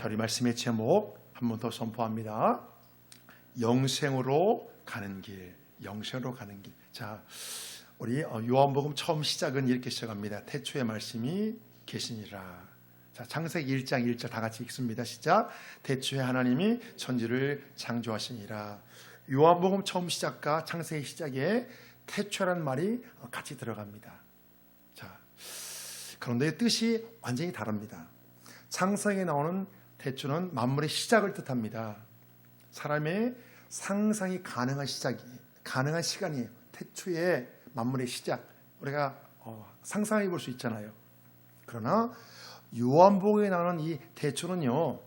자, 우리 말씀의 제목 한 번 더 선포합니다. 영생으로 가는 길, 영생으로 가는 길. 자, 우리 요한복음 처음 시작은 이렇게 시작합니다. 태초에 말씀이 계시니라. 자, 창세기 1장 1절 다 같이 읽습니다. 시작. 태초에 하나님이 천지를 창조하시니라. 요한복음 처음 시작과 창세기 시작에 태초라는 말이 같이 들어갑니다. 자, 그런데 뜻이 완전히 다릅니다. 창세기에 나오는 태초는 만물의 시작을 뜻합니다. 사람의 상상이 가능한 시간이에요. 태초의 만물의 시작, 우리가 상상해 볼 수 있잖아요. 그러나 요한복음에 나오는 이 태초는요,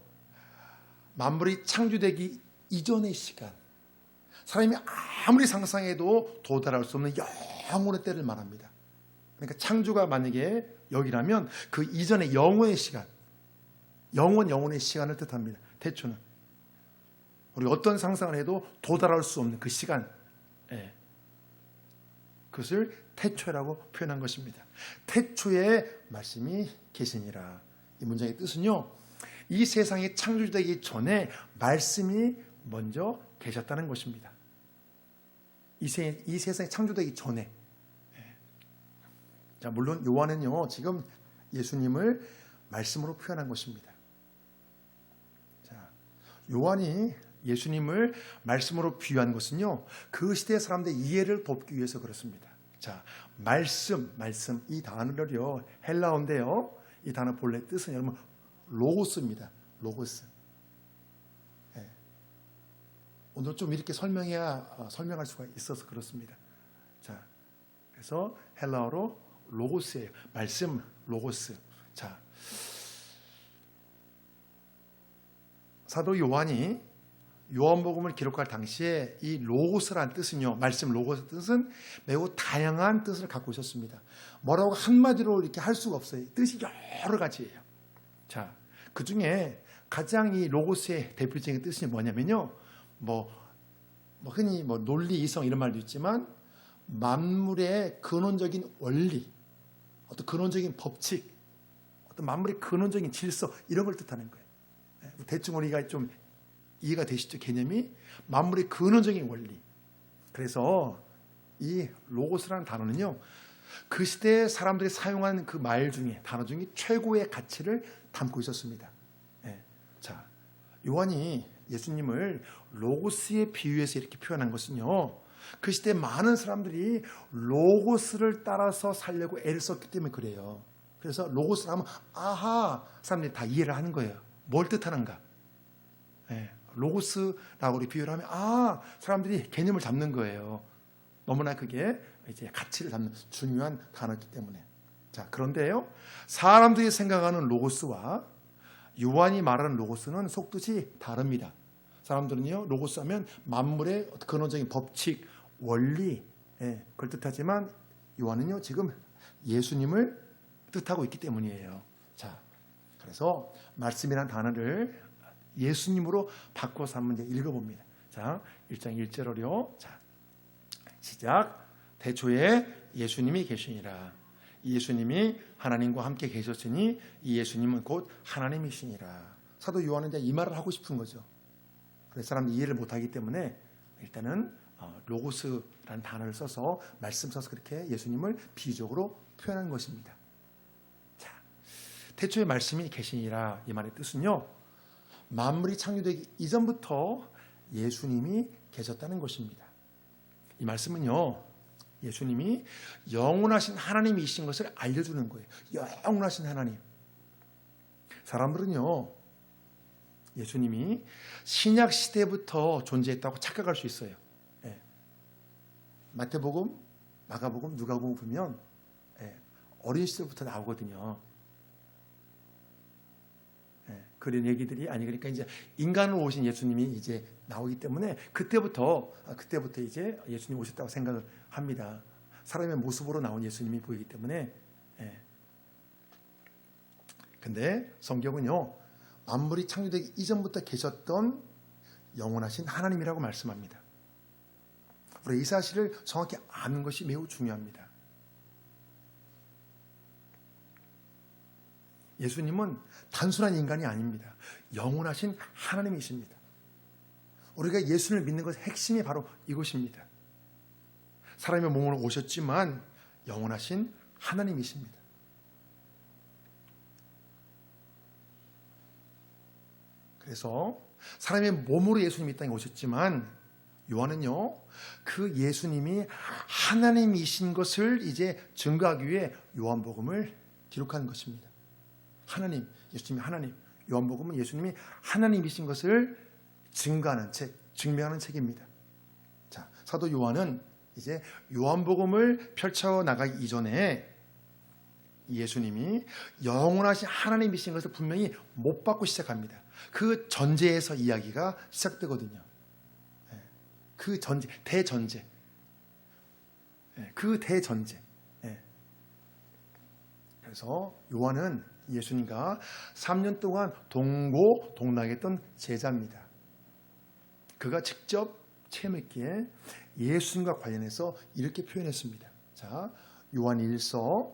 만물이 창조되기 이전의 시간, 사람이 아무리 상상해도 도달할 수 없는 영원의 때를 말합니다. 그러니까 창조가 만약에 여기라면 그 이전의 영원의 시간, 영원의 시간을 뜻합니다. 태초는 우리 어떤 상상을 해도 도달할 수 없는 그 시간, 그것을 태초라고 표현한 것입니다. 태초에 말씀이 계시니라. 이 문장의 뜻은요, 이 세상이 창조되기 전에 말씀이 먼저 계셨다는 것입니다. 이 세상이 창조되기 전에. 자, 물론 요한은요, 지금 예수님을 말씀으로 표현한 것입니다. 자, 요한이 예수님을 말씀으로 비유한 것은요, 그 시대 사람들의 이해를 돕기 위해서 그렇습니다. 자, 말씀 이 단어를요, 헬라어인데요, 이 단어 본래 뜻은 여러분 로고스입니다. 로고스. 오늘 좀 이렇게 설명할 수가 있어서 그렇습니다. 자, 그래서 헬라어로 로고스예요. 말씀, 로고스. 자, 사도 요한이 요한복음을 기록할 당시에 이 로고스라는 뜻은요, 말씀 로고스 뜻은 매우 다양한 뜻을 갖고 있었습니다. 뭐라고 한마디로 이렇게 할 수가 없어요. 뜻이 여러 가지예요. 자, 그 중에 가장 이 로고스의 대표적인 뜻이 뭐냐면요, 흔히 논리, 이성 이런 말도 있지만 만물의 근원적인 원리, 어떤 근원적인 법칙, 어떤 만물의 근원적인 질서 이런 걸 뜻하는 거예요. 대충 우리가 좀 이해가 되시죠? 개념이 만물의 근원적인 원리. 그래서 이 로고스라는 단어는요, 그 시대에 사람들이 사용한 그 말 중에, 단어 중에 최고의 가치를 담고 있었습니다. 자, 요한이 예수님을 로고스에 비유해서 이렇게 표현한 것은요, 그 시대 많은 사람들이 로고스를 따라서 살려고 애를 썼기 때문에 그래요. 그래서 로고스를 하면 아하, 사람들이 다 이해를 하는 거예요. 뭘 뜻하는가? 로고스라고 우리 비유를 하면 사람들이 개념을 잡는 거예요. 너무나 그게 이제 가치를 잡는 중요한 단어이기 때문에. 자, 그런데요, 사람들이 생각하는 로고스와 요한이 말하는 로고스는 속뜻이 다릅니다. 사람들은요, 로고스 하면 만물의 근원적인 법칙, 원리, 그걸 뜻하지만 요한은요, 지금 예수님을 뜻하고 있기 때문이에요. 자, 그래서 말씀이라는 단어를 예수님으로 바꿔서 한번 읽어봅니다. 자, 1장 1절로요. 자, 시작. 태초에 예수님이 계시니라. 이 예수님이 하나님과 함께 계셨으니 이 예수님은 곧 하나님이시니라. 사도 요한은 이제 이 말을 하고 싶은 거죠. 그래서 사람들이 이해를 못하기 때문에 일단은 로고스라는 단어를 써서 말씀 써서 그렇게 예수님을 비유적으로 표현한 것입니다. 자, 태초에 말씀이 계시니라. 이 말의 뜻은요, 만물이 창조되기 이전부터 예수님이 계셨다는 것입니다. 이 말씀은요, 예수님이 영원하신 하나님이신 것을 알려주는 거예요. 영원하신 하나님. 사람들은요, 예수님이 신약 시대부터 존재했다고 착각할 수 있어요. 마태복음, 마가복음, 누가복음 보면 어린 시절부터 나오거든요. 그런 얘기들이 그러니까 이제 인간으로 오신 예수님이 이제 나오기 때문에 그때부터 이제 예수님 오셨다고 생각을 합니다. 사람의 모습으로 나온 예수님이 보이기 때문에. 근데 성경은요, 만물이 창조되기 이전부터 계셨던 영원하신 하나님이라고 말씀합니다. 우리 이 사실을 정확히 아는 것이 매우 중요합니다. 예수님은 단순한 인간이 아닙니다. 영원하신 하나님이십니다. 우리가 예수를 믿는 것의 핵심이 바로 이것입니다. 사람의 몸으로 오셨지만 영원하신 하나님이십니다. 그래서 사람의 몸으로 예수님이 이 땅에 오셨지만 요한은요, 그 예수님이 하나님이신 것을 이제 증거하기 위해 요한복음을 기록하는 것입니다. 하나님, 예수님이 하나님, 요한복음은 예수님이 하나님이신 것을 증거하는 책, 증명하는 책입니다. 자, 사도 요한은 이제 요한복음을 펼쳐 나가기 이전에 예수님이 영원하신 하나님이신 것을 분명히 못 받고 시작합니다. 그 전제에서 이야기가 시작되거든요. 그 전제, 대전제. 그 대전제. 그래서 요한은 예수님과 3년 동안 동고동락했던 제자입니다. 그가 직접 체험했기에 예수님과 관련해서 이렇게 표현했습니다. 자, 요한 1서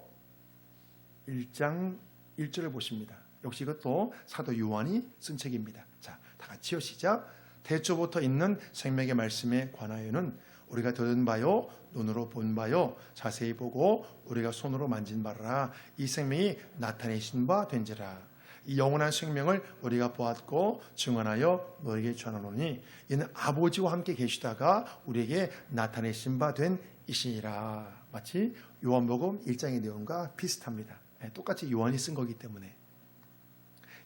1장 1절을 보십니다. 역시 이것도 사도 요한이 쓴 책입니다. 자, 다 같이요. 시작. 태초부터 있는 생명의 말씀에 관하여는 우리가 들은 바요, 눈으로 본 바요, 자세히 보고 우리가 손으로 만진 바라. 이 생명이 나타내신 바 된지라. 이 영원한 생명을 우리가 보았고 증언하여 너에게 전하노니 이는 아버지와 함께 계시다가 우리에게 나타내신 바 된 이시니라. 마치 요한복음 1장의 내용과 비슷합니다. 똑같이 요한이 쓴 거기 때문에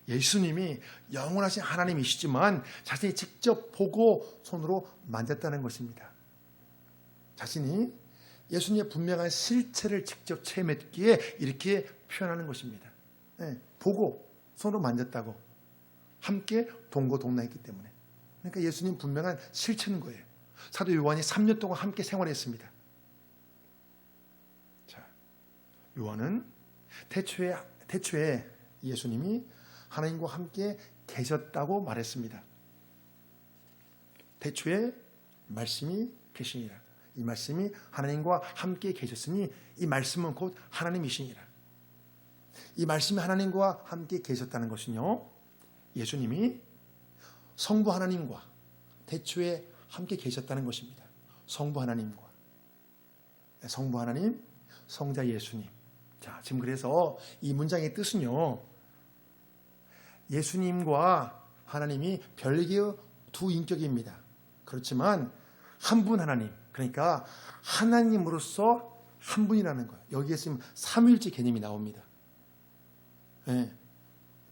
예수님이 영원하신 하나님이시지만 자신이 직접 보고 손으로 만졌다는 것입니다. 자신이 예수님의 분명한 실체를 직접 체험했기에 이렇게 표현하는 것입니다. 보고 손으로 만졌다고, 함께 동고동락했기 때문에. 그러니까 예수님 분명한 실체는 거예요. 사도 요한이 3년 동안 함께 생활했습니다. 자, 요한은 태초에 예수님이 하나님과 함께 계셨다고 말했습니다. 태초에 말씀이 계시니라. 이 말씀이 하나님과 함께 계셨으니 이 말씀은 곧 하나님이시니라. 이 말씀이 하나님과 함께 계셨다는 것은요, 예수님이 성부 하나님과 태초에 함께 계셨다는 것입니다. 성부 하나님과, 성부 하나님, 성자 예수님. 자, 지금 그래서 이 문장의 뜻은요, 예수님과 하나님이 별개의 두 인격입니다. 그렇지만 한 분 하나님, 그러니까 하나님으로서 한 분이라는 거예요. 여기에 지금 삼위일체 개념이 나옵니다.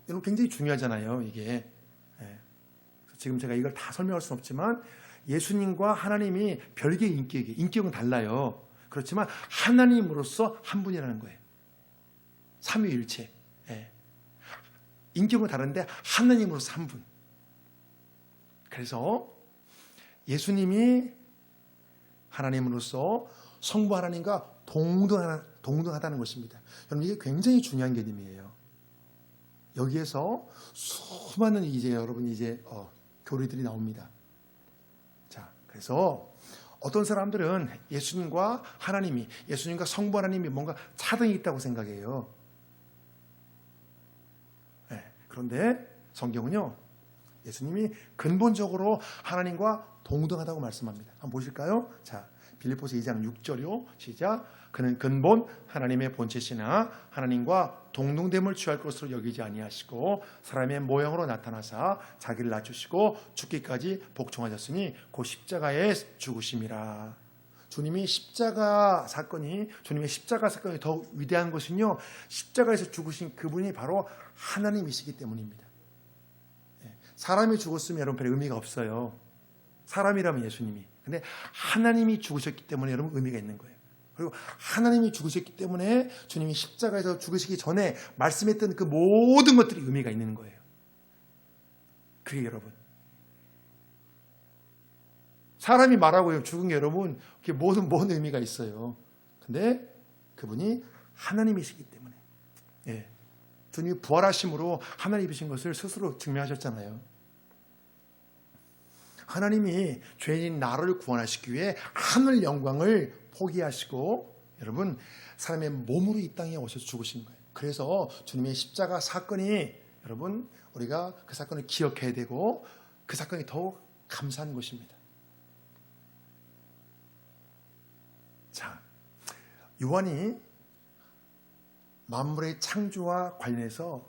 여러분 굉장히 중요하잖아요, 이게. 지금 제가 이걸 다 설명할 수는 없지만 예수님과 하나님이 별개의 인격은 달라요. 그렇지만 하나님으로서 한 분이라는 거예요. 삼위일체. 인격은 다른데 하나님으로서 한 분. 그래서 예수님이 하나님으로서 성부 하나님과 동등하다는 것입니다. 여러분 이게 굉장히 중요한 개념이에요. 여기에서 수많은 여러분 교리들이 나옵니다. 자, 그래서 어떤 사람들은 예수님과 성부 하나님이 뭔가 차등이 있다고 생각해요. 그런데 성경은요, 예수님이 근본적으로 하나님과 동등하다고 말씀합니다. 한번 보실까요? 자, 빌립보서 2장 6절이요. 시작. 그는 근본 하나님의 본체시나 하나님과 동등됨을 취할 것으로 여기지 아니하시고 사람의 모형으로 나타나사 자기를 낮추시고 죽기까지 복종하셨으니 곧 십자가에 죽으심이라. 주님의 십자가 사건이 더 위대한 것은요, 십자가에서 죽으신 그분이 바로 하나님이시기 때문입니다. 사람이 죽었으면 여러분 별 의미가 없어요. 사람이라면 예수님이. 근데 하나님이 죽으셨기 때문에 여러분 의미가 있는 거예요. 그리고 하나님이 죽으셨기 때문에 주님이 십자가에서 죽으시기 전에 말씀했던 그 모든 것들이 의미가 있는 거예요. 그게 여러분. 사람이 말하고 죽은 게 여러분 그게 모든 의미가 있어요. 근데 그분이 하나님이시기 때문에. 주님이 부활하심으로 하나님이신 것을 스스로 증명하셨잖아요. 하나님이 죄인인 나를 구원하시기 위해 하늘 영광을 포기하시고 여러분 사람의 몸으로 이 땅에 오셔서 죽으신 거예요. 그래서 주님의 십자가 사건이 여러분 우리가 그 사건을 기억해야 되고 그 사건이 더욱 감사한 것입니다. 자, 요한이 만물의 창조와 관련해서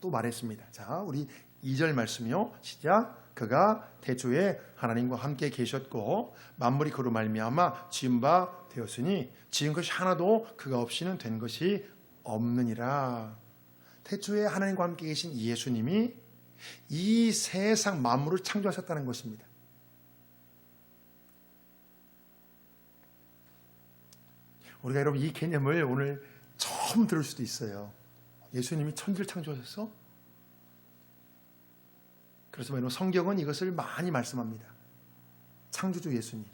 또 말했습니다. 자, 우리 2절 말씀이요. 시작. 그가 태초에 하나님과 함께 계셨고 만물이 그로 말미암아 지은 바 되었으니 지은 것이 하나도 그가 없이는 된 것이 없느니라. 태초에 하나님과 함께 계신 예수님이 이 세상 만물을 창조하셨다는 것입니다. 우리가 여러분 이 개념을 오늘 처음 들을 수도 있어요. 예수님이 천지를 창조하셨어? 그래서 여러분 성경은 이것을 많이 말씀합니다. 창조주 예수님.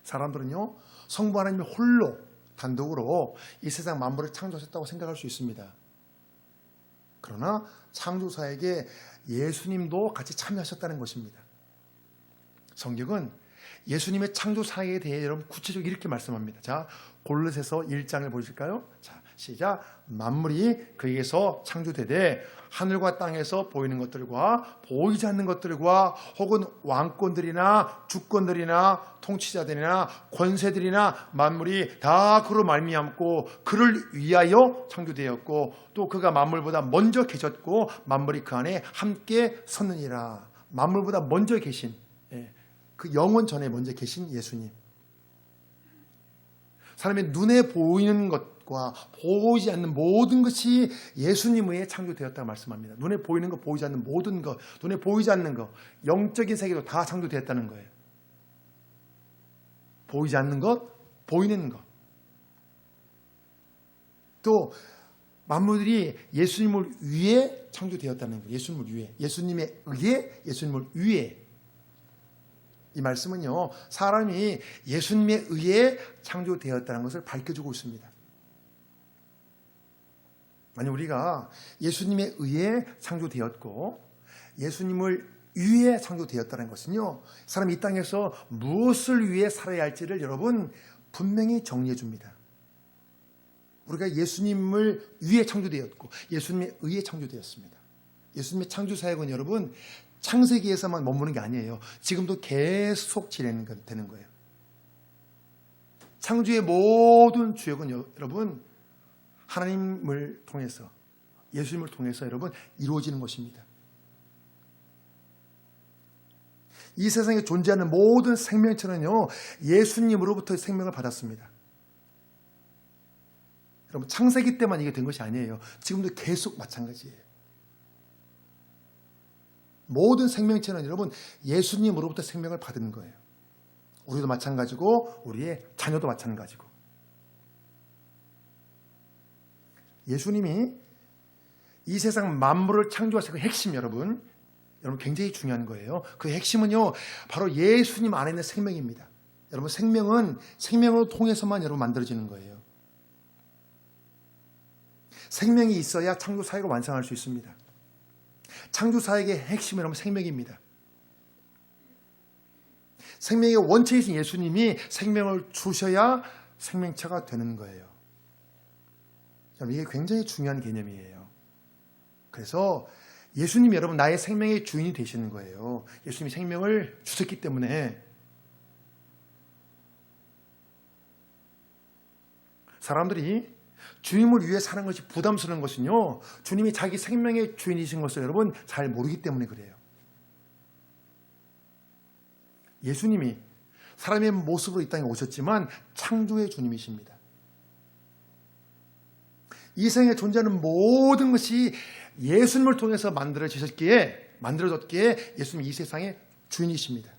사람들은요, 성부 하나님이 홀로 단독으로 이 세상 만물을 창조하셨다고 생각할 수 있습니다. 그러나 창조사에게 예수님도 같이 참여하셨다는 것입니다. 성경은 예수님의 창조사에 대해 여러분 구체적으로 이렇게 말씀합니다. 자, 골로새서 1장을 보실까요? 자, 시작. 만물이 그에게서 창조되되 하늘과 땅에서 보이는 것들과 보이지 않는 것들과 혹은 왕권들이나 주권들이나 통치자들이나 권세들이나 만물이 다 그로 말미암고 그를 위하여 창조되었고 또 그가 만물보다 먼저 계셨고 만물이 그 안에 함께 섰느니라. 만물보다 먼저 계신 그 영원 전에 먼저 계신 예수님. 사람의 눈에 보이는 것과 보이지 않는 모든 것이 예수님 의해 창조되었다고 말씀합니다. 눈에 보이는 것, 보이지 않는 모든 것, 눈에 보이지 않는 것, 영적인 세계도 다 창조되었다는 거예요. 보이지 않는 것, 보이는 것. 또 만물들이 예수님을 위해 창조되었다는 거예요. 예수님을 위해. 예수님에 의해, 예수님을 위해. 이 말씀은요, 사람이 예수님에 의해 창조되었다는 것을 밝혀주고 있습니다. 만약 우리가 예수님에 의해 창조되었고 예수님을 위해 창조되었다는 것은요, 사람이 이 땅에서 무엇을 위해 살아야 할지를 여러분 분명히 정리해 줍니다. 우리가 예수님을 위해 창조되었고 예수님에 의해 창조되었습니다. 예수님의 창조 사역은 여러분 창세기에서만 머무는 게 아니에요. 지금도 계속 진행되는 거예요. 창조의 모든 주역은 여러분 하나님을 통해서 예수님을 통해서 여러분 이루어지는 것입니다. 이 세상에 존재하는 모든 생명체는요 예수님으로부터 생명을 받았습니다. 여러분 창세기 때만 이게 된 것이 아니에요. 지금도 계속 마찬가지예요. 모든 생명체는 여러분 예수님으로부터 생명을 받은 거예요. 우리도 마찬가지고 우리의 자녀도 마찬가지고. 예수님이 이 세상 만물을 창조하신 그 핵심 여러분 굉장히 중요한 거예요. 그 핵심은요 바로 예수님 안에 있는 생명입니다. 여러분 생명은 생명을 통해서만 여러분 만들어지는 거예요. 생명이 있어야 창조 사역을 완성할 수 있습니다. 창조 사역의 핵심은 여러분 생명입니다. 생명의 원체이신 예수님이 생명을 주셔야 생명체가 되는 거예요. 여러분 이게 굉장히 중요한 개념이에요. 그래서 예수님이 여러분 나의 생명의 주인이 되시는 거예요. 예수님이 생명을 주셨기 때문에 사람들이 주님을 위해 사는 것이 부담스러운 것은요 주님이 자기 생명의 주인이신 것을 여러분 잘 모르기 때문에 그래요. 예수님이 사람의 모습으로 이 땅에 오셨지만 창조의 주님이십니다. 이 세상에 존재하는 모든 것이 예수님을 통해서 만들어졌기에 예수님이 이 세상의 주인이십니다.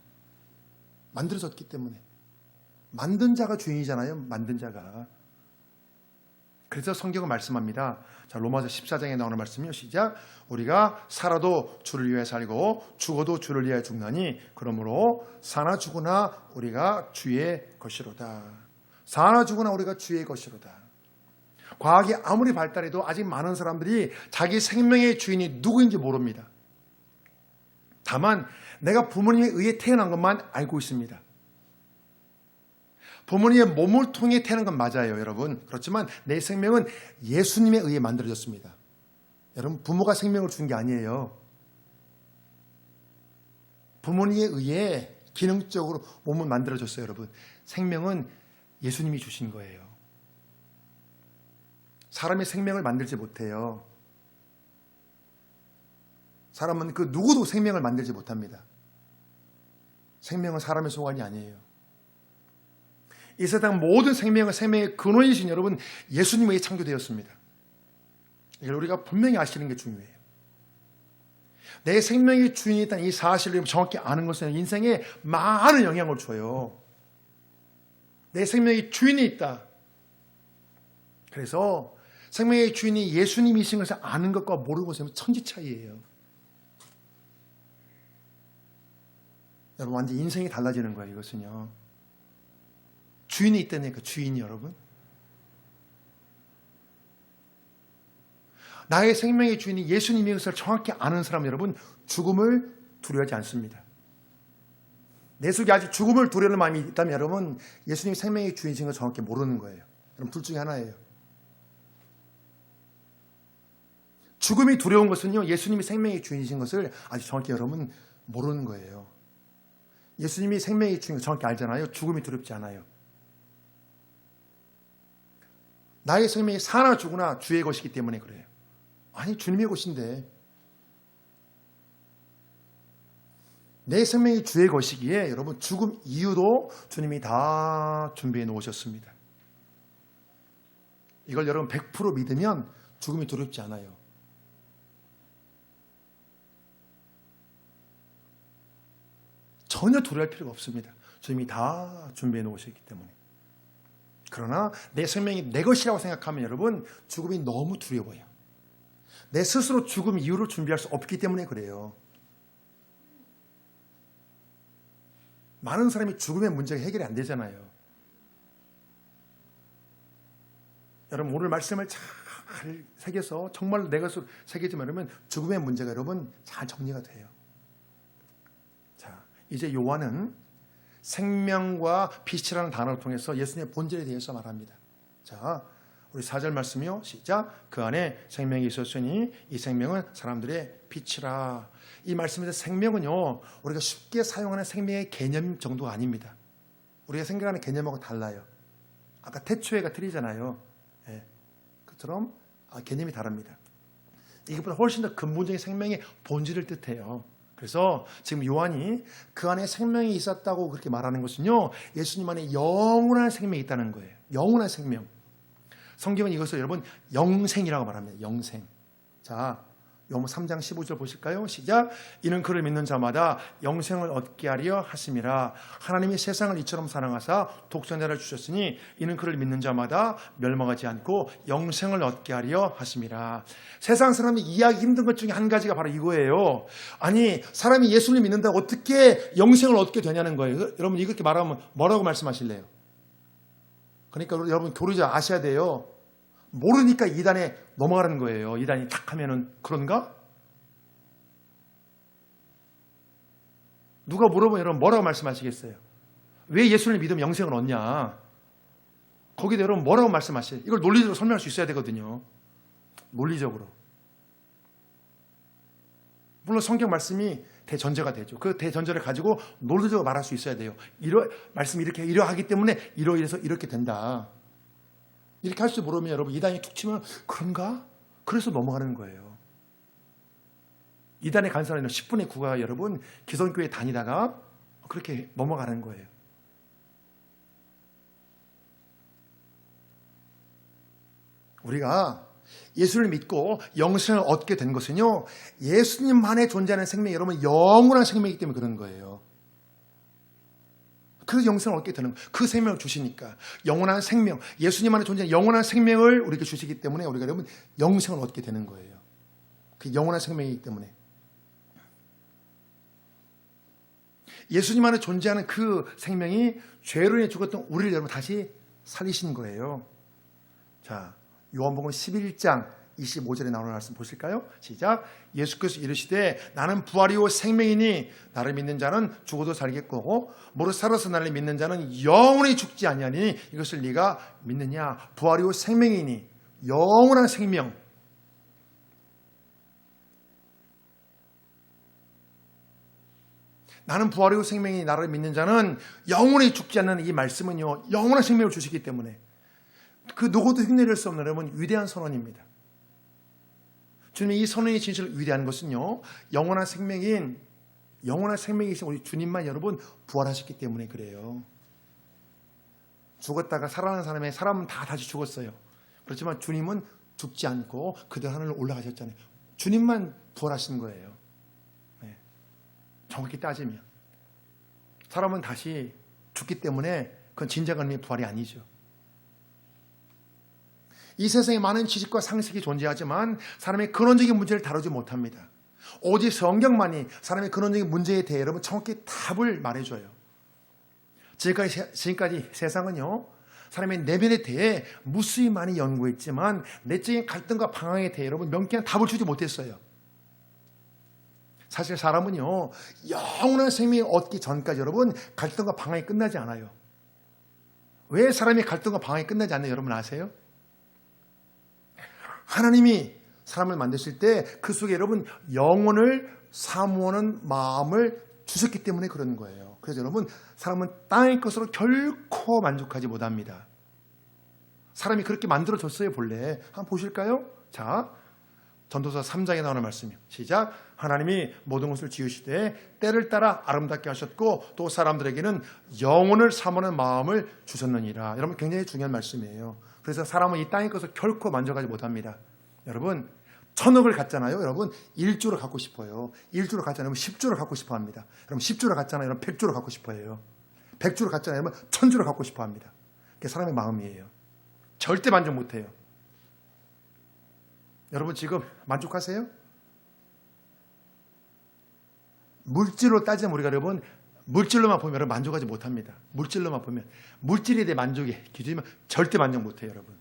만들어졌기 때문에. 만든 자가 주인이잖아요. 만든 자가. 그래서 성경은 말씀합니다. 자, 로마서 14장에 나오는 말씀이요. 시작. 우리가 살아도 주를 위해 살고 죽어도 주를 위해 죽나니 그러므로 사나 죽으나 우리가 주의 것이로다. 사나 죽으나 우리가 주의 것이로다. 과학이 아무리 발달해도 아직 많은 사람들이 자기 생명의 주인이 누구인지 모릅니다. 다만 내가 부모님에 의해 태어난 것만 알고 있습니다. 부모님의 몸을 통해 태어난 건 맞아요, 여러분. 그렇지만 내 생명은 예수님에 의해 만들어졌습니다. 여러분, 부모가 생명을 준 게 아니에요. 부모님에 의해 기능적으로 몸을 만들어졌어요, 여러분. 생명은 예수님이 주신 거예요. 사람의 생명을 만들지 못해요. 사람은 그 누구도 생명을 만들지 못합니다. 생명은 사람의 소관이 아니에요. 이 세상 모든 생명의 근원이신 여러분, 예수님에 의해 창조되었습니다. 이걸 우리가 분명히 아시는 게 중요해요. 내 생명의 주인이 있다는 이 사실을 정확히 아는 것은 인생에 많은 영향을 줘요. 내 생명의 주인이 있다. 그래서 생명의 주인이 예수님이신 것을 아는 것과 모르는 것은 천지 차이예요. 여러분, 완전 인생이 달라지는 거예요, 이것은요. 주인이 있다니까, 주인이 여러분. 나의 생명의 주인이 예수님인 것을 정확히 아는 사람 여러분, 죽음을 두려워하지 않습니다. 내 속에 아직 죽음을 두려워하는 마음이 있다면 여러분, 예수님이 생명의 주인이신 걸 정확히 모르는 거예요. 여러분, 둘 중에 하나예요. 죽음이 두려운 것은요, 예수님이 생명의 주인이신 것을 아직 정확히 여러분 모르는 거예요. 예수님이 생명의 주인인 걸 정확히 알잖아요. 죽음이 두렵지 않아요. 나의 생명이 사나 죽으나 주의 것이기 때문에 그래요. 아니, 주님의 것인데. 내 생명이 주의 것이기에 여러분, 죽음 이유도 주님이 다 준비해 놓으셨습니다. 이걸 여러분 100% 믿으면 죽음이 두렵지 않아요. 전혀 두려워할 필요가 없습니다. 주님이 다 준비해 놓으셨기 때문에. 그러나 내 생명이 내 것이라고 생각하면 여러분, 죽음이 너무 두려워요. 내 스스로 죽음 이유를 준비할 수 없기 때문에 그래요. 많은 사람이 죽음의 문제가 해결이 안 되잖아요. 여러분, 오늘 말씀을 잘 새겨서 정말로 내 것으로 새기지만 그러면 죽음의 문제가 여러분 잘 정리가 돼요. 자, 이제 요한은 생명과 빛이라는 단어를 통해서 예수님의 본질에 대해서 말합니다. 자, 우리 4절 말씀이요. 시작. 그 안에 생명이 있었으니 이 생명은 사람들의 빛이라. 이 말씀에서 생명은요, 우리가 쉽게 사용하는 생명의 개념 정도가 아닙니다. 우리가 생각하는 개념하고 달라요. 아까 태초에가 틀리잖아요. 예, 그처럼 개념이 다릅니다. 이것보다 훨씬 더 근본적인 생명의 본질을 뜻해요. 그래서 지금 요한이 그 안에 생명이 있었다고 그렇게 말하는 것은요, 예수님 안에 영원한 생명이 있다는 거예요. 영원한 생명. 성경은 이것을 여러분 영생이라고 말합니다. 영생. 자, 요한 3장 15절 보실까요? 시작. 이는 그를 믿는 자마다 영생을 얻게 하려 하심이라. 하나님이 세상을 이처럼 사랑하사 독생자를 주셨으니 이는 그를 믿는 자마다 멸망하지 않고 영생을 얻게 하려 하심이라. 세상 사람이 이해하기 힘든 것 중에 한 가지가 바로 이거예요. 아니, 사람이 예수를 믿는다고 어떻게 영생을 얻게 되냐는 거예요. 여러분, 이렇게 말하면 뭐라고 말씀하실래요? 그러니까 여러분, 교류자 아셔야 돼요. 모르니까 이단에 넘어가는 거예요. 이단이 탁 하면은 그런가? 누가 물어보면 여러분 뭐라고 말씀하시겠어요? 왜 예수를 믿으면 영생을 얻냐? 거기다 여러분 뭐라고 말씀하세요? 이걸 논리적으로 설명할 수 있어야 되거든요. 논리적으로. 물론 성경 말씀이 대전제가 되죠. 그 대전제를 가지고 논리적으로 말할 수 있어야 돼요. 말씀이 이러하기 때문에 이러해서 이렇게 된다. 이렇게 할 줄 모르면 여러분 이단이 툭 치면 그런가? 그래서 넘어가는 거예요. 이단에 간 사람은 10분의 9가 여러분 기성교회 다니다가 그렇게 넘어가는 거예요. 우리가 예수를 믿고 영생을 얻게 된 것은요, 예수님만에 존재하는 생명이 여러분 영원한 생명이기 때문에 그런 거예요. 그 영생을 얻게 되는 거예요. 그 생명을 주시니까. 영원한 생명, 예수님 안에 존재하는 영원한 생명을 우리에게 주시기 때문에 우리가 여러분 영생을 얻게 되는 거예요. 그 영원한 생명이기 때문에. 예수님 안에 존재하는 그 생명이 죄로 인해 죽었던 우리를 여러분 다시 살리신 거예요. 자, 요한복음 11장 25절에 나오는 말씀 보실까요? 시작. 예수께서 이르시되 나는 부활이요 생명이니 나를 믿는 자는 죽어도 살겠고 무릇 살아서 나를 믿는 자는 영원히 죽지 아니하니 이것을 네가 믿느냐. 부활이요 생명이니 영원한 생명. 나는 부활이고 생명이 나를 믿는 자는 영원히 죽지 않는 이 말씀은요, 영원한 생명을 주시기 때문에 그 누구도 흉내낼 수 없는 여러분 위대한 선언입니다. 주님의 이 선언이 진실로 위대한 것은요, 영원한 생명이신 우리 주님만 여러분 부활하셨기 때문에 그래요. 죽었다가 살아나는 사람은 다 다시 죽었어요. 그렇지만 주님은 죽지 않고 그대로 하늘로 올라가셨잖아요. 주님만 부활하신 거예요. 정확히 따지면 사람은 다시 죽기 때문에 그건 진정한 의미의 부활이 아니죠. 이 세상에 많은 지식과 상식이 존재하지만 사람의 근원적인 문제를 다루지 못합니다. 오직 성경만이 사람의 근원적인 문제에 대해 여러분 정확히 답을 말해줘요. 지금까지 세상은요, 사람의 내면에 대해 무수히 많이 연구했지만 내적인 갈등과 방황에 대해 여러분 명쾌한 답을 주지 못했어요. 사실 사람은요, 영원한 생명을 얻기 전까지 여러분 갈등과 방황이 끝나지 않아요. 왜 사람이 갈등과 방황이 끝나지 않나요? 여러분 아세요? 하나님이 사람을 만드실 때 그 속에 여러분 영혼을 사모하는 마음을 주셨기 때문에 그런 거예요. 그래서 여러분 사람은 땅의 것으로 결코 만족하지 못합니다. 사람이 그렇게 만들어졌어요 본래. 한번 보실까요? 자, 전도서 3장에 나오는 말씀이요. 시작. 하나님이 모든 것을 지으시되 때를 따라 아름답게 하셨고 또 사람들에게는 영혼을 사모하는 마음을 주셨느니라. 여러분 굉장히 중요한 말씀이에요. 그래서 사람은 이 땅의 것을 결코 만족하지 못합니다. 여러분 1000억을 갖잖아요. 여러분 1조를 갖고 싶어요. 1조를 갖잖아요. 여러분 10조를 갖고 싶어 합니다. 여러분 10조를 갖잖아요. 여러분 100조를 갖고 싶어 해요. 100조를 갖잖아요. 여러분 1000조를 갖고 싶어 합니다. 그게 사람의 마음이에요. 절대 만족 못해요. 여러분 지금 만족하세요? 물질로 따지면 우리가 여러분 물질로만 보면 여러분 만족하지 못합니다. 물질로만 보면 물질에 대해 만족의 기준이면 절대 만족 못해요. 여러분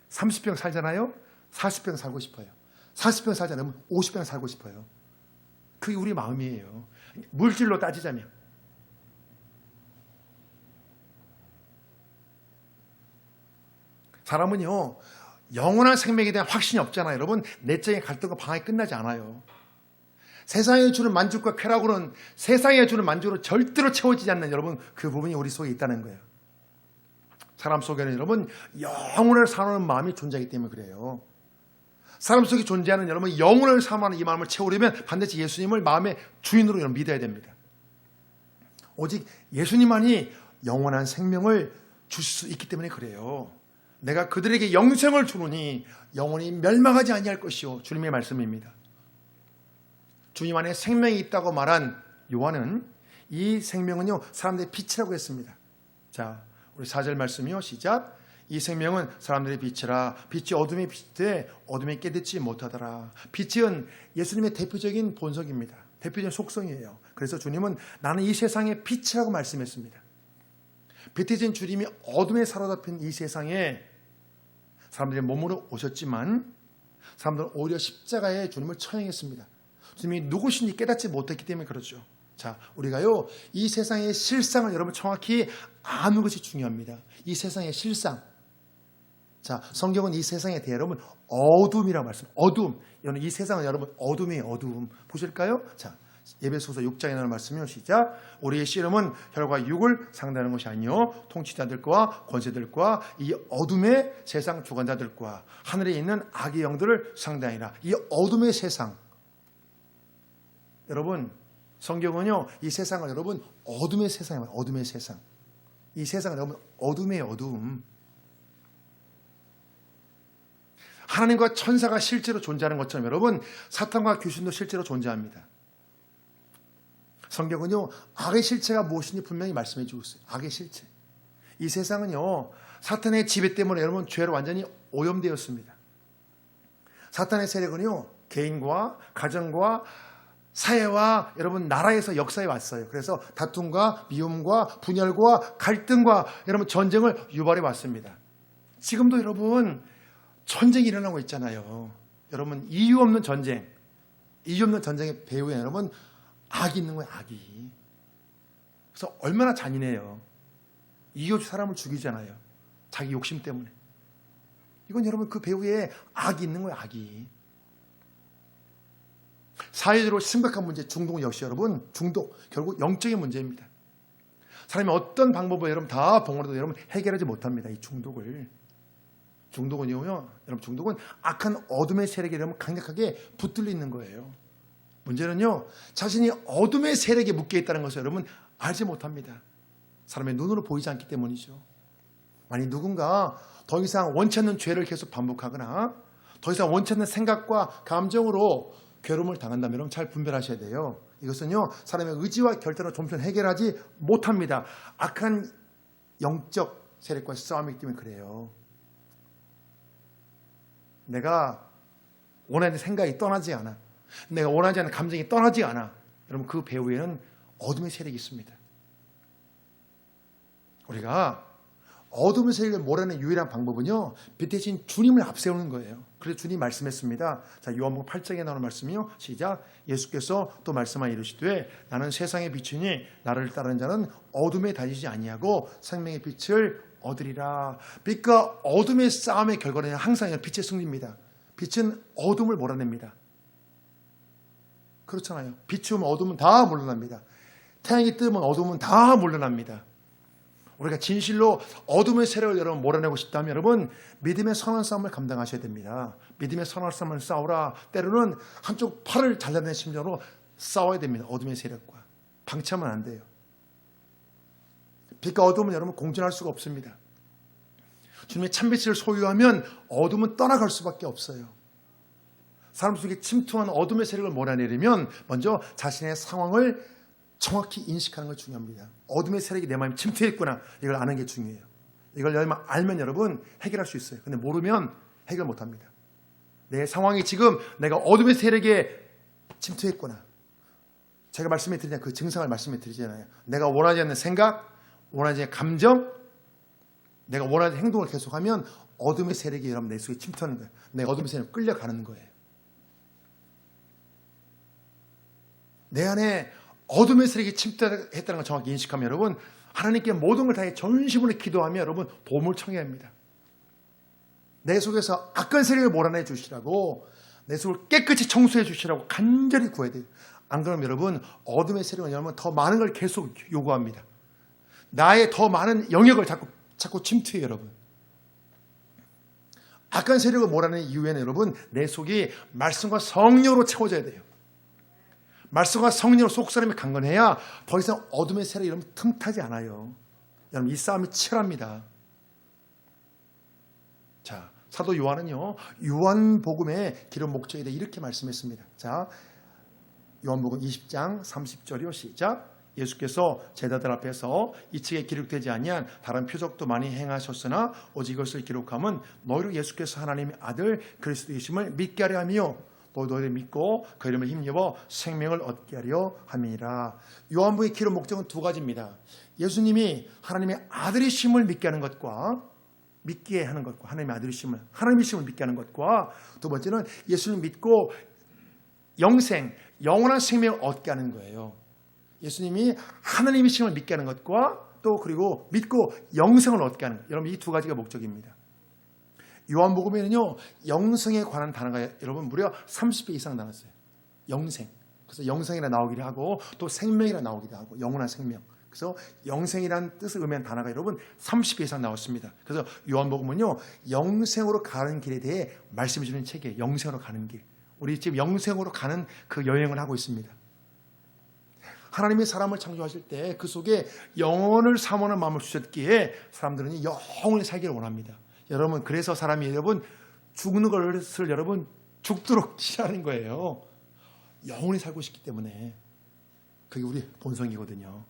30평 살잖아요. 40평 살고 싶어요. 40평 살잖아요. 50평 살고 싶어요. 그게 우리 마음이에요. 물질로 따지자면 사람은요 영원한 생명에 대한 확신이 없잖아요. 여러분 내적인 갈등과 방황이 끝나지 않아요. 세상에 주는 만족과 쾌락으로는 세상에 주는 만족으로 절대로 채워지지 않는 여러분 그 부분이 우리 속에 있다는 거예요. 사람 속에는 여러분 영혼을 사모하는 마음이 존재하기 때문에 그래요. 사람 속에 존재하는 여러분 영혼을 사모하는 이 마음을 채우려면 반드시 예수님을 마음의 주인으로 여러분 믿어야 됩니다. 오직 예수님만이 영원한 생명을 주실 수 있기 때문에 그래요. 내가 그들에게 영생을 주노니 영원히 멸망하지 아니할 것이요. 주님의 말씀입니다. 주님 안에 생명이 있다고 말한 요한은 이 생명은요 사람들의 빛이라고 했습니다. 자, 우리 4절 말씀이요. 시작. 이 생명은 사람들의 빛이라. 빛이 어둠의 빛에 어둠에 깨닫지 못하더라. 빛은 예수님의 대표적인 본성입니다. 대표적인 속성이에요. 그래서 주님은 나는 이 세상의 빛이라고 말씀했습니다. 빛이신 주님이 어둠에 사로잡힌 이 세상에 사람들이 몸으로 오셨지만 사람들은 오히려 십자가에 주님을 처형했습니다. 주님이 누구신지 깨닫지 못했기 때문에 그렇죠. 자, 우리가요 이 세상의 실상을 여러분 정확히 아는 것이 중요합니다. 이 세상의 실상. 자, 성경은 이 세상에 대해 여러분 어둠이라고 말씀. 어둠. 여러분 이 세상은 여러분 어둠이에요. 어둠. 보실까요? 자, 에베소서 6장에 나오는 말씀이요. 시작. 우리의 씨름은 혈과 육을 상대하는 것이 아니요 통치자들과 권세들과 이 어둠의 세상 주관자들과 하늘에 있는 악의 영들을 상대하니라. 이 어둠의 세상. 여러분 성경은요 이 세상을 여러분 어둠의 세상이에요. 어둠의 세상. 이 세상은 여러분 어둠의 어둠. 하나님과 천사가 실제로 존재하는 것처럼 여러분 사탄과 귀신도 실제로 존재합니다. 성경은요 악의 실체가 무엇인지 분명히 말씀해 주고 있어요. 악의 실체. 이 세상은요 사탄의 지배 때문에 여러분 죄로 완전히 오염되었습니다. 사탄의 세력은요 개인과 가정과 사회와 여러분 나라에서 역사에 왔어요. 그래서 다툼과 미움과 분열과 갈등과 여러분 전쟁을 유발해 왔습니다. 지금도 여러분 전쟁이 일어나고 있잖아요. 여러분, 이유 없는 전쟁, 이유 없는 전쟁의 배후에 여러분 악이 있는 거예요. 악이. 그래서 얼마나 잔인해요. 이유 없이 사람을 죽이잖아요. 자기 욕심 때문에. 이건 여러분 그 배후에 악이 있는 거예요. 악이. 사회적으로 심각한 문제, 중독 역시 여러분, 중독 결국 영적인 문제입니다. 사람이 어떤 방법을 여러분 다 봉헌해도 여러분 해결하지 못합니다. 이 중독을. 중독은요, 여러분 중독은 악한 어둠의 세력에 여러분 강력하게 붙들려 있는 거예요. 문제는요, 자신이 어둠의 세력에 묶여 있다는 것을 여러분 알지 못합니다. 사람의 눈으로 보이지 않기 때문이죠. 만약 누군가 더 이상 원치 않는 죄를 계속 반복하거나 더 이상 원치 않는 생각과 감정으로 괴로움을 당한다면 여러분 잘 분별하셔야 돼요. 이것은요, 사람의 의지와 결단으로 좀처럼 해결하지 못합니다. 악한 영적 세력과의 싸움이기 때문에 그래요. 내가 원하는 생각이 떠나지 않아. 내가 원하지 않는 감정이 떠나지 않아. 여러분 그 배후에는 어둠의 세력이 있습니다. 우리가 어둠의 세력을 몰아내는 유일한 방법은요, 빛 대신 주님을 앞세우는 거예요. 그래서 주님 말씀했습니다. 자, 요한복음 8장에 나오는 말씀이요. 시작. 예수께서 또 말씀하여 이르시되 나는 세상의 빛이니 나를 따르는 자는 어둠에 다니지 아니하고 생명의 빛을 얻으리라. 빛과 어둠의 싸움의 결과는 항상 빛의 승리입니다. 빛은 어둠을 몰아냅니다. 그렇잖아요. 빛이 오면 어둠은 다 물러납니다. 태양이 뜨면 어둠은 다 물러납니다. 우리가 진실로 어둠의 세력을 여러분 몰아내고 싶다면 여러분 믿음의 선한 싸움을 감당하셔야 됩니다. 믿음의 선한 싸움을 싸우라. 때로는 한쪽 팔을 잘라내는 심정으로 싸워야 됩니다. 어둠의 세력과. 방치하면 안 돼요. 빛과 어둠은 여러분 공존할 수가 없습니다. 주님의 참빛을 소유하면 어둠은 떠나갈 수밖에 없어요. 사람 속에 침투한 어둠의 세력을 몰아내려면 먼저 자신의 상황을 정확히 인식하는 것이 중요합니다. 어둠의 세력이 내 마음에 침투했구나. 이걸 아는 게 중요해요. 이걸 알면 여러분 해결할 수 있어요. 근데 모르면 해결 못합니다. 내 상황이 지금 내가 어둠의 세력에 침투했구나. 제가 말씀해 드리잖아요. 그 증상을 말씀해 드리잖아요. 내가 원하지 않는 생각, 원하지 않는 감정, 내가 원하지 않는 행동을 계속하면 어둠의 세력이 여러분 내 속에 침투하는 거예요. 내가 어둠의 세력에 끌려가는 거예요. 내 안에 어둠의 세력이 침투했다는 걸 정확히 인식하면 여러분 하나님께 모든 걸 다해 전심으로 기도하며 여러분 도움을 청해야 합니다. 내 속에서 악한 세력을 몰아내 주시라고, 내 속을 깨끗이 청소해 주시라고 간절히 구해야 돼요. 안 그러면 여러분 어둠의 세력은 여러분 더 많은 걸 계속 요구합니다. 나의 더 많은 영역을 자꾸 침투해요. 여러분 악한 세력을 몰아내는 이유에는 여러분 내 속이 말씀과 성령으로 채워져야 돼요. 말씀과 성령으로 속사람이 강건해야 더 이상 어둠의 세력이 여러분 틈타지 않아요. 여러분 이 싸움이 치열합니다. 자, 사도 요한은요, 요한복음의 기록 목적에 대해 이렇게 말씀했습니다. 자, 요한복음 20장 30절이요. 시작. 예수께서 제자들 앞에서 이 책에 기록되지 아니한 다른 표적도 많이 행하셨으나 오직 이것을 기록함은 너희로 예수께서 하나님의 아들 그리스도이심을 믿게 하려 함이요 또 너희를 믿고 그 이름을 힘입어 생명을 얻게 하려 함이라. 요한복음의 기록 목적은 두 가지입니다. 예수님이 하나님의 아들이심을 믿게 하는 것과 믿게 하는 것과 하나님의 아들이심을 하나님이심을 믿게 하는 것과 두 번째는 예수를 믿고 영원한 생명을 얻게 하는 거예요. 예수님이 하나님이심을 믿게 하는 것과 또 그리고 믿고 영생을 얻게 하는 것. 여러분 이 두 가지가 목적입니다. 요한복음에는요 영생에 관한 단어가 여러분 무려 30배 이상 나왔어요. 영생. 그래서 영생이라 나오기도 하고 또 생명이라 나오기도 하고 영원한 생명. 그래서 영생이라는 뜻을 의미하는 단어가 여러분 30배 이상 나왔습니다. 그래서 요한복음은요 영생으로 가는 길에 대해 말씀해 주는 책이에요. 영생으로 가는 길. 우리 지금 영생으로 가는 그 여행을 하고 있습니다. 하나님이 사람을 창조하실 때 그 속에 영혼을 사모하는 마음을 주셨기에 사람들은 영원히 살기를 원합니다. 여러분 그래서 사람이 여러분 죽는 것을 여러분 죽도록 싫어하는 거예요. 영원히 살고 싶기 때문에. 그게 우리 본성이거든요.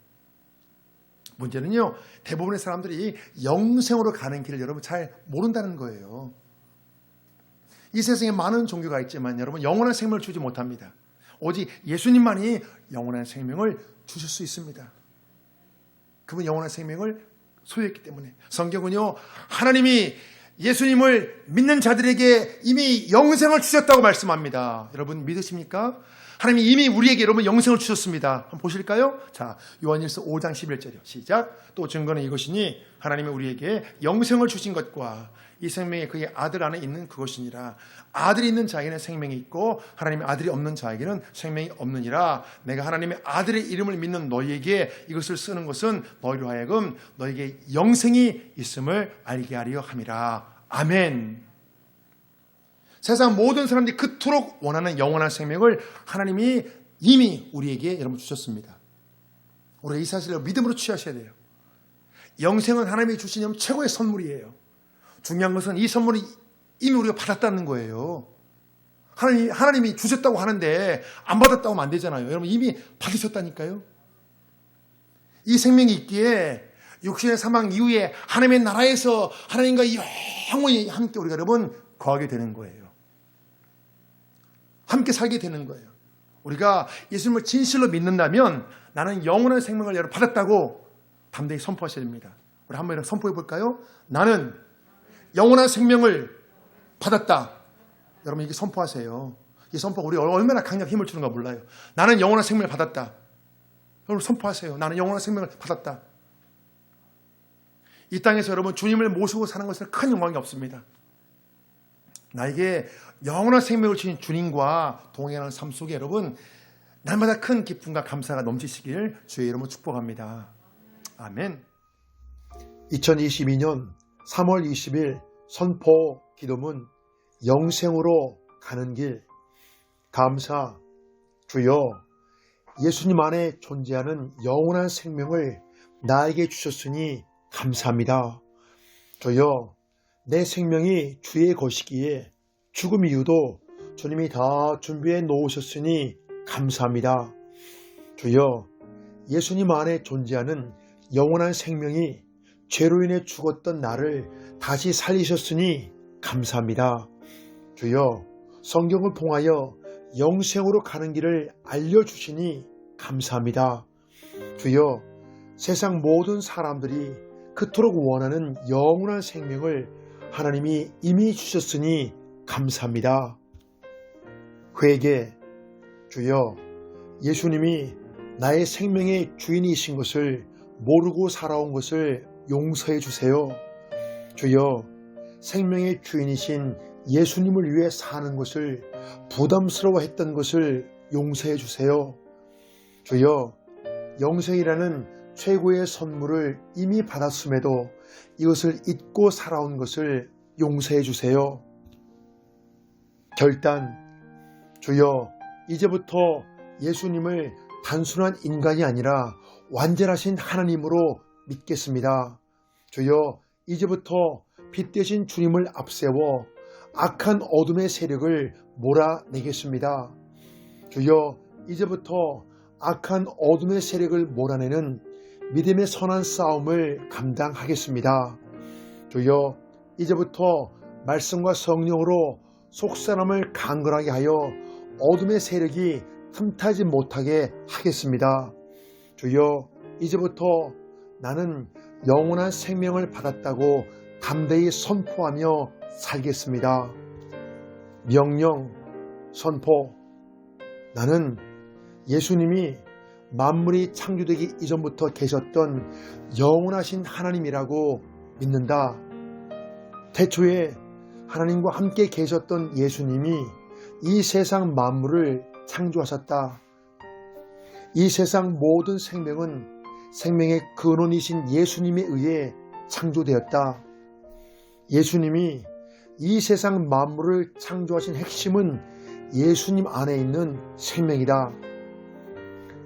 문제는요 대부분의 사람들이 영생으로 가는 길을 여러분 잘 모른다는 거예요. 이 세상에 많은 종교가 있지만 여러분 영원한 생명을 주지 못합니다. 오직 예수님만이 영원한 생명을 주실 수 있습니다. 그분 영원한 생명을 소유했기 때문에. 성경은요 하나님이 예수님을 믿는 자들에게 이미 영생을 주셨다고 말씀합니다. 여러분 믿으십니까? 하나님이 이미 우리에게 여러분 영생을 주셨습니다. 한번 보실까요? 자, 요한일서 5장 11절이요. 시작. 또 증거는 이것이니 하나님이 우리에게 영생을 주신 것과 이 생명이 그의 아들 안에 있는 그것이니라. 아들이 있는 자에게는 생명이 있고 하나님의 아들이 없는 자에게는 생명이 없느니라. 내가 하나님의 아들의 이름을 믿는 너희에게 이것을 쓰는 것은 너희로 하여금 너희에게 영생이 있음을 알게 하려 함이라. 아멘. 세상 모든 사람들이 그토록 원하는 영원한 생명을 하나님이 이미 우리에게 여러분 주셨습니다. 우리가 이 사실을 믿음으로 취하셔야 돼요. 영생은 하나님이 주신 최고의 선물이에요. 중요한 것은 이 선물이 이미 우리가 받았다는 거예요. 하나님이 주셨다고 하는데 안 받았다고 하면 안 되잖아요. 여러분 이미 받으셨다니까요. 이 생명이 있기에 육신의 사망 이후에 하나님의 나라에서 하나님과 영원히 함께 우리가 여러분 거하게 되는 거예요. 함께 살게 되는 거예요. 우리가 예수님을 진실로 믿는다면 나는 영원한 생명을 여러분 받았다고 담대히 선포하셔야 됩니다. 우리 한번 선포해 볼까요? 나는 영원한 생명을 받았다. 여러분 이게 선포하세요. 이 선포가 우리 얼마나 강력 힘을 주는가 몰라요. 나는 영원한 생명을 받았다. 여러분 선포하세요. 나는 영원한 생명을 받았다. 이 땅에서 여러분 주님을 모시고 사는 것은 큰 영광이 없습니다. 나에게 영원한 생명을 주신 주님과 동행하는 삶 속에 여러분 날마다 큰 기쁨과 감사가 넘치시길 주의 이름으로 축복합니다. 아멘. 2022년 3월 20일 선포 기도문 영생으로 가는 길. 감사. 주여, 예수님 안에 존재하는 영원한 생명을 나에게 주셨으니 감사합니다. 주여, 내 생명이 주의 것이기에 죽음 이후도 주님이 다 준비해 놓으셨으니 감사합니다. 주여, 예수님 안에 존재하는 영원한 생명이 죄로 인해 죽었던 나를 다시 살리셨으니 감사합니다. 주여, 성경을 통하여 영생으로 가는 길을 알려주시니 감사합니다. 주여, 세상 모든 사람들이 그토록 원하는 영원한 생명을 하나님이 이미 주셨으니 감사합니다. 회개. 주여, 예수님이 나의 생명의 주인이신 것을 모르고 살아온 것을 용서해 주세요. 주여, 생명의 주인이신 예수님을 위해 사는 것을 부담스러워했던 것을 용서해 주세요. 주여, 영생이라는 최고의 선물을 이미 받았음에도 이것을 잊고 살아온 것을 용서해 주세요. 결단. 주여, 이제부터 예수님을 단순한 인간이 아니라 완전하신 하나님으로 믿겠습니다. 주여, 이제부터 빛 대신 주님을 앞세워 악한 어둠의 세력을 몰아내겠습니다. 주여, 이제부터 악한 어둠의 세력을 몰아내는 믿음의 선한 싸움을 감당하겠습니다. 주여, 이제부터 말씀과 성령으로 속사람을 강건하게 하여 어둠의 세력이 틈타지 못하게 하겠습니다. 주여, 이제부터 나는 영원한 생명을 받았다고 담대히 선포하며 살겠습니다. 명령, 선포. 나는 예수님이 만물이 창조되기 이전부터 계셨던 영원하신 하나님이라고 믿는다. 태초에 하나님과 함께 계셨던 예수님이 이 세상 만물을 창조하셨다. 이 세상 모든 생명은 생명의 근원이신 예수님에 의해 창조되었다. 예수님이 이 세상 만물을 창조하신 핵심은 예수님 안에 있는 생명이다.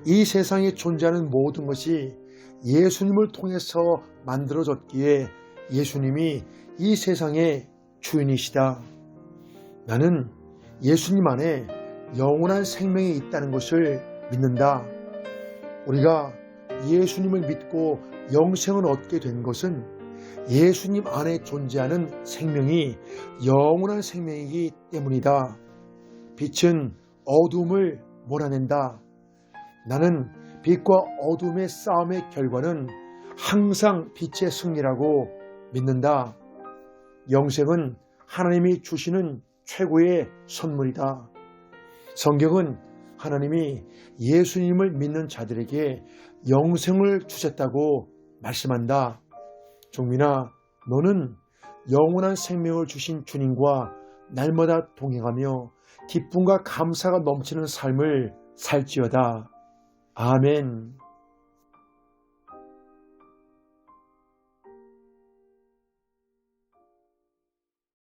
이 세상에 존재하는 모든 것이 예수님을 통해서 만들어졌기에 예수님이 이 세상의 주인이시다. 나는 예수님 안에 영원한 생명이 있다는 것을 믿는다. 우리가 예수님을 믿고 영생을 얻게 된 것은 예수님 안에 존재하는 생명이 영원한 생명이기 때문이다. 빛은 어둠을 몰아낸다. 나는 빛과 어둠의 싸움의 결과는 항상 빛의 승리라고 믿는다. 영생은 하나님이 주시는 최고의 선물이다. 성경은 하나님이 예수님을 믿는 자들에게 영생을 주셨다고 말씀한다. 종민아, 너는 영원한 생명을 주신 주님과 날마다 동행하며 기쁨과 감사가 넘치는 삶을 살지어다. 아멘.